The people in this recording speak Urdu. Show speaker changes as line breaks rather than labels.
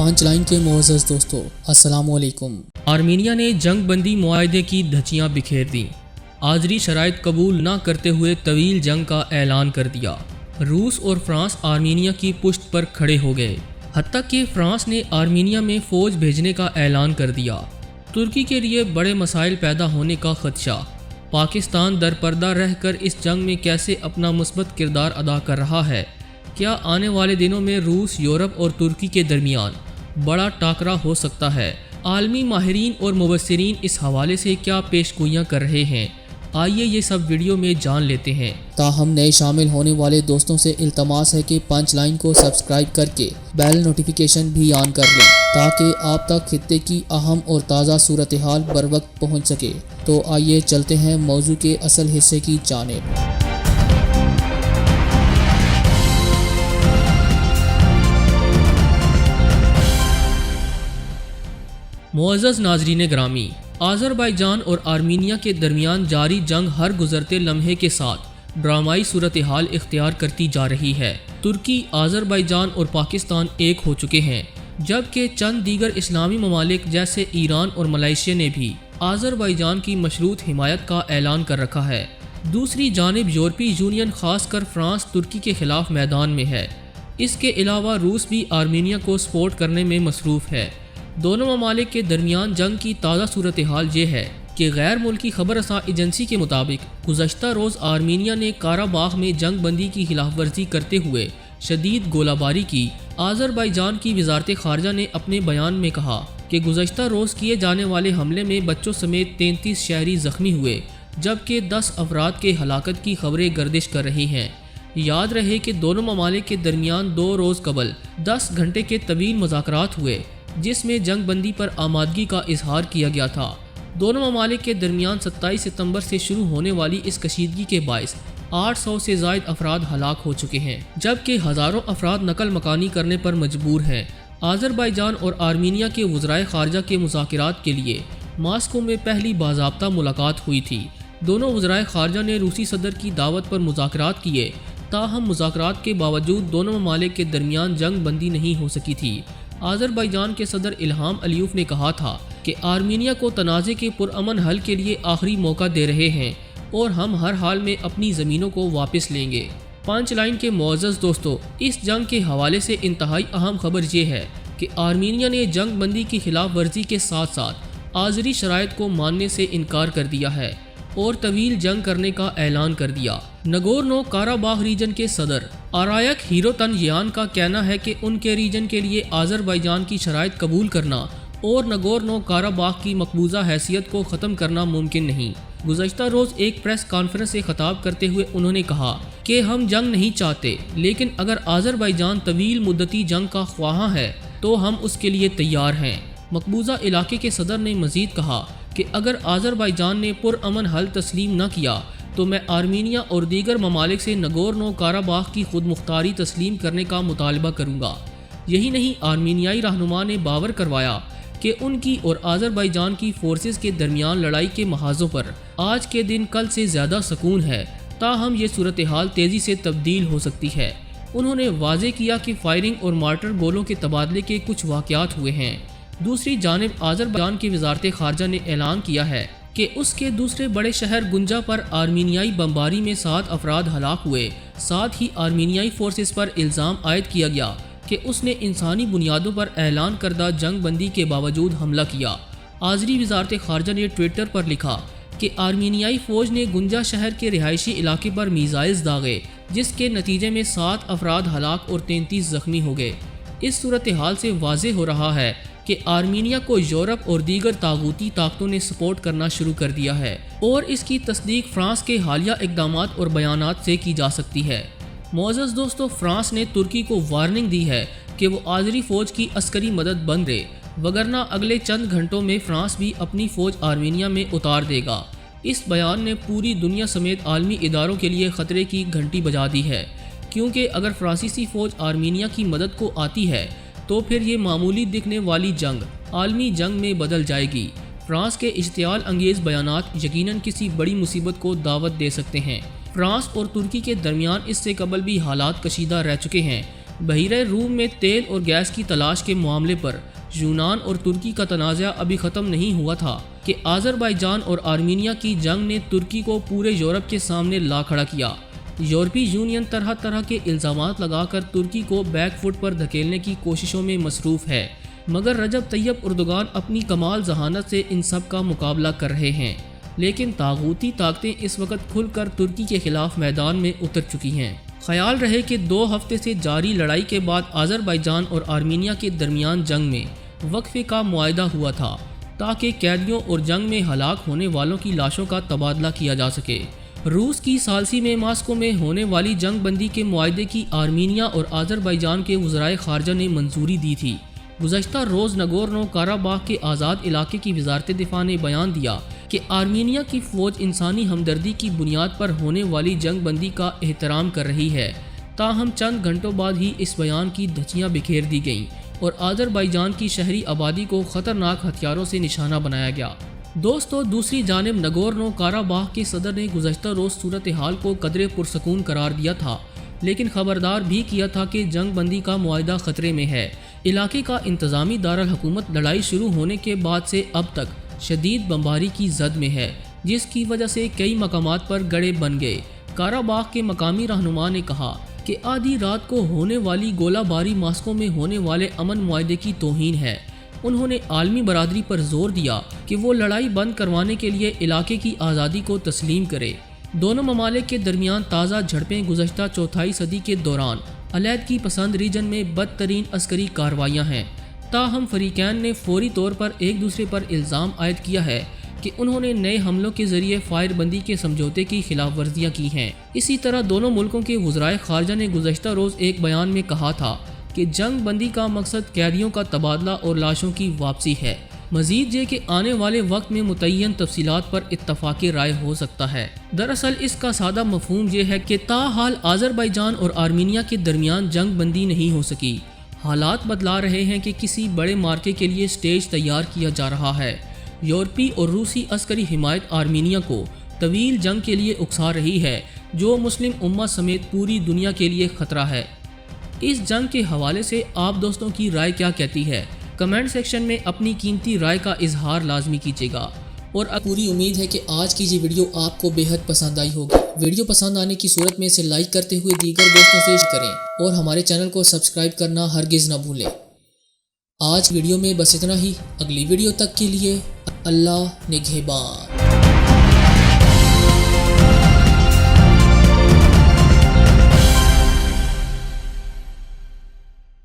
پانچ لائن کے معزز دوستو، السلام علیکم۔
آرمینیا نے جنگ بندی معاہدے کی دھچیاں بکھیر دیں۔ آذری شرائط قبول نہ کرتے ہوئے طویل جنگ کا اعلان کر دیا۔ روس اور فرانس آرمینیا کی پشت پر کھڑے ہو گئے، حتیٰ کہ فرانس نے آرمینیا میں فوج بھیجنے کا اعلان کر دیا۔ ترکی کے لیے بڑے مسائل پیدا ہونے کا خدشہ۔ پاکستان درپردہ رہ کر اس جنگ میں کیسے اپنا مثبت کردار ادا کر رہا ہے؟ کیا آنے والے دنوں میں روس، یورپ اور ترکی کے درمیان بڑا ٹاکرا ہو سکتا ہے؟ عالمی ماہرین اور مبصرین اس حوالے سے کیا پیش گوئیاں کر رہے ہیں؟ آئیے یہ سب ویڈیو میں جان لیتے ہیں۔
تاہم نئے شامل ہونے والے دوستوں سے التماس ہے کہ پانچ لائن کو سبسکرائب کر کے بیل نوٹیفیکیشن بھی آن کر لیں تاکہ آپ تک خطے کی اہم اور تازہ صورتحال بر وقت پہنچ سکے۔ تو آئیے چلتے ہیں موضوع کے اصل حصے کی جانب۔
معزز ناظرین گرامی، آذربائیجان اور آرمینیا کے درمیان جاری جنگ ہر گزرتے لمحے کے ساتھ ڈرامائی صورتحال اختیار کرتی جا رہی ہے۔ ترکی، آذربائیجان اور پاکستان ایک ہو چکے ہیں، جبکہ چند دیگر اسلامی ممالک جیسے ایران اور ملائیشیا نے بھی آذربائیجان کی مشروط حمایت کا اعلان کر رکھا ہے۔ دوسری جانب یورپی یونین، خاص کر فرانس، ترکی کے خلاف میدان میں ہے۔ اس کے علاوہ روس بھی آرمینیا کو سپورٹ کرنے میں مصروف ہے۔ دونوں ممالک کے درمیان جنگ کی تازہ صورتحال یہ ہے کہ غیر ملکی خبر رساں ایجنسی کے مطابق گزشتہ روز آرمینیا نے قاراباغ میں جنگ بندی کی خلاف ورزی کرتے ہوئے شدید گولہ باری کی۔ آذربائیجان کی وزارت خارجہ نے اپنے بیان میں کہا کہ گزشتہ روز کیے جانے والے حملے میں بچوں سمیت 33 شہری زخمی ہوئے، جبکہ 10 افراد کے ہلاکت کی خبریں گردش کر رہی ہیں۔ یاد رہے کہ دونوں ممالک کے درمیان 2 روز قبل 10 گھنٹے کے طویل مذاکرات ہوئے، جس میں جنگ بندی پر آمادگی کا اظہار کیا گیا تھا۔ دونوں ممالک کے درمیان 27 ستمبر سے شروع ہونے والی اس کشیدگی کے باعث 800 سے زائد افراد ہلاک ہو چکے ہیں، جبکہ ہزاروں افراد نقل مکانی کرنے پر مجبور ہیں۔ آذربائیجان اور آرمینیا کے وزرائے خارجہ کے مذاکرات کے لیے ماسکو میں پہلی باضابطہ ملاقات ہوئی تھی۔ دونوں وزرائے خارجہ نے روسی صدر کی دعوت پر مذاکرات کیے، تاہم مذاکرات کے باوجود دونوں ممالک کے درمیان جنگ بندی نہیں ہو سکی تھی۔ آذربائیجان کے صدر الہام علیوف نے کہا تھا کہ آرمینیا کو تنازع کے پرامن حل کے لیے آخری موقع دے رہے ہیں اور ہم ہر حال میں اپنی زمینوں کو واپس لیں گے۔ پانچ لائن کے معزز دوستو، اس جنگ کے حوالے سے انتہائی اہم خبر یہ ہے کہ آرمینیا نے جنگ بندی کی خلاف ورزی کے ساتھ ساتھ آذری شرائط کو ماننے سے انکار کر دیا ہے اور طویل جنگ کرنے کا اعلان کر دیا۔ نگورنو قاراباغ ریجن کے صدر آرایک ہیروتنیان کا کہنا ہے کہ ان کے ریجن کے لیے آذربائیجان کی شرائط قبول کرنا اور نگورنو قاراباغ کی مقبوضہ حیثیت کو ختم کرنا ممکن نہیں۔ گزشتہ روز ایک پریس کانفرنس سے خطاب کرتے ہوئے انہوں نے کہا کہ ہم جنگ نہیں چاہتے، لیکن اگر آذربائیجان طویل مدتی جنگ کا خواہاں ہے تو ہم اس کے لیے تیار ہیں۔ مقبوضہ علاقے کے صدر نے مزید کہا کہ اگر آذربائیجان نے پرامن حل تسلیم نہ کیا تو میں آرمینیا اور دیگر ممالک سے نگورنو قاراباغ کی خود مختاری تسلیم کرنے کا مطالبہ کروں گا۔ یہی نہیں، آرمینیائی رہنما نے باور کروایا کہ ان کی اور آذربائیجان کی فورسز کے درمیان لڑائی کے محاذوں پر آج کے دن کل سے زیادہ سکون ہے، تاہم یہ صورتحال تیزی سے تبدیل ہو سکتی ہے۔ انہوں نے واضح کیا کہ فائرنگ اور مارٹر گولوں کے تبادلے کے کچھ واقعات ہوئے ہیں۔ دوسری جانب آذربائیجان کی وزارت خارجہ نے اعلان کیا ہے کہ اس کے دوسرے بڑے شہر گنجا پر آرمینیائی بمباری میں 7 افراد ہلاک ہوئے۔ ساتھ ہی آرمینیائی فورسز پر الزام عائد کیا گیا کہ اس نے انسانی بنیادوں پر اعلان کردہ جنگ بندی کے باوجود حملہ کیا۔ آذری وزارت خارجہ نے ٹویٹر پر لکھا کہ آرمینیائی فوج نے گنجا شہر کے رہائشی علاقے پر میزائلز داغے، جس کے نتیجے میں 7 افراد ہلاک اور 33 زخمی ہو گئے۔ اس صورتحال سے واضح ہو رہا ہے کہ آرمینیا کو یورپ اور دیگر طاغوتی طاقتوں نے سپورٹ کرنا شروع کر دیا ہے، اور اس کی تصدیق فرانس کے حالیہ اقدامات اور بیانات سے کی جا سکتی ہے۔ معزز دوستو، فرانس نے ترکی کو وارننگ دی ہے کہ وہ آذری فوج کی عسکری مدد بند رہے، وگرنہ اگلے چند گھنٹوں میں فرانس بھی اپنی فوج آرمینیا میں اتار دے گا۔ اس بیان نے پوری دنیا سمیت عالمی اداروں کے لیے خطرے کی گھنٹی بجا دی ہے، کیونکہ اگر فرانسیسی فوج آرمینیا کی مدد کو آتی ہے تو پھر یہ معمولی دکھنے والی جنگ عالمی جنگ میں بدل جائے گی۔ فرانس کے اشتعال انگیز بیانات یقیناً کسی بڑی مصیبت کو دعوت دے سکتے ہیں۔ فرانس اور ترکی کے درمیان اس سے قبل بھی حالات کشیدہ رہ چکے ہیں، بحیرہ روم میں تیل اور گیس کی تلاش کے معاملے پر یونان اور ترکی کا تنازع ابھی ختم نہیں ہوا تھا کہ آذربائیجان اور آرمینیا کی جنگ نے ترکی کو پورے یورپ کے سامنے لا کھڑا کیا۔ یورپی یونین طرح طرح کے الزامات لگا کر ترکی کو بیک فٹ پر دھکیلنے کی کوششوں میں مصروف ہے، مگر رجب طیب اردوغان اپنی کمال ذہانت سے ان سب کا مقابلہ کر رہے ہیں، لیکن طاغوتی طاقتیں اس وقت کھل کر ترکی کے خلاف میدان میں اتر چکی ہیں۔ خیال رہے کہ 2 ہفتے سے جاری لڑائی کے بعد آذربائیجان اور آرمینیا کے درمیان جنگ میں وقفے کا معاہدہ ہوا تھا تاکہ قیدیوں اور جنگ میں ہلاک ہونے والوں کی لاشوں کا تبادلہ کیا جا سکے۔ روس کی ثالثی میں ماسکو میں ہونے والی جنگ بندی کے معاہدے کی آرمینیا اور آذربائیجان کے وزرائے خارجہ نے منظوری دی تھی۔ گزشتہ روز نگورنو کاراباخ کے آزاد علاقے کی وزارت دفاع نے بیان دیا کہ آرمینیا کی فوج انسانی ہمدردی کی بنیاد پر ہونے والی جنگ بندی کا احترام کر رہی ہے، تاہم چند گھنٹوں بعد ہی اس بیان کی دھچیاں بکھیر دی گئیں اور آذربائیجان کی شہری آبادی کو خطرناک ہتھیاروں سے نشانہ بنایا گیا۔ دوستو، دوسری جانب نگورنو کاراباخ کے صدر نے گزشتہ روز صورتحال کو قدرے پرسکون قرار دیا تھا، لیکن خبردار بھی کیا تھا کہ جنگ بندی کا معاہدہ خطرے میں ہے۔ علاقے کا انتظامی دارالحکومت لڑائی شروع ہونے کے بعد سے اب تک شدید بمباری کی زد میں ہے، جس کی وجہ سے کئی مقامات پر گڑھے بن گئے۔ کاراباخ کے مقامی رہنما نے کہا کہ آدھی رات کو ہونے والی گولہ باری ماسکو میں ہونے والے امن معاہدے کی توہین ہے۔ انہوں نے عالمی برادری پر زور دیا کہ وہ لڑائی بند کروانے کے لیے علاقے کی آزادی کو تسلیم کرے۔ دونوں ممالک کے درمیان تازہ جھڑپیں گزشتہ چوتھائی صدی کے دوران علیحدگی پسند ریجن میں بدترین عسکری کارروائیاں ہیں، تاہم فریقین نے فوری طور پر ایک دوسرے پر الزام عائد کیا ہے کہ انہوں نے نئے حملوں کے ذریعے فائر بندی کے سمجھوتے کی خلاف ورزیاں کی ہیں۔ اسی طرح دونوں ملکوں کے وزرائے خارجہ نے گزشتہ روز ایک بیان میں کہا تھا کہ جنگ بندی کا مقصد قیدیوں کا تبادلہ اور لاشوں کی واپسی ہے۔ مزید یہ کہ آنے والے وقت میں متعین تفصیلات پر اتفاق رائے ہو سکتا ہے۔ دراصل اس کا سادہ مفہوم یہ ہے کہ تاحال آذربائیجان اور آرمینیا کے درمیان جنگ بندی نہیں ہو سکی۔ حالات بتلا رہے ہیں کہ کسی بڑے مارکے کے لیے سٹیج تیار کیا جا رہا ہے۔ یورپی اور روسی عسکری حمایت آرمینیا کو طویل جنگ کے لیے اکسا رہی ہے، جو مسلم امت سمیت پوری دنیا کے لیے خطرہ ہے۔ اس جنگ کے حوالے سے آپ دوستوں کی رائے کیا کہتی ہے؟ کمنٹ سیکشن میں اپنی قیمتی رائے کا اظہار لازمی کیجیے گا۔ اور
پوری امید ہے کہ آج کی یہ ویڈیو آپ کو بے حد پسند آئی ہوگی۔ ویڈیو پسند آنے کی صورت میں اسے لائک کرتے ہوئے دیگر دوستوں سے شیئر کریں اور ہمارے چینل کو سبسکرائب کرنا ہرگز نہ بھولیں۔ آج ویڈیو میں بس اتنا ہی۔ اگلی ویڈیو تک کے لیے اللہ نگہبان۔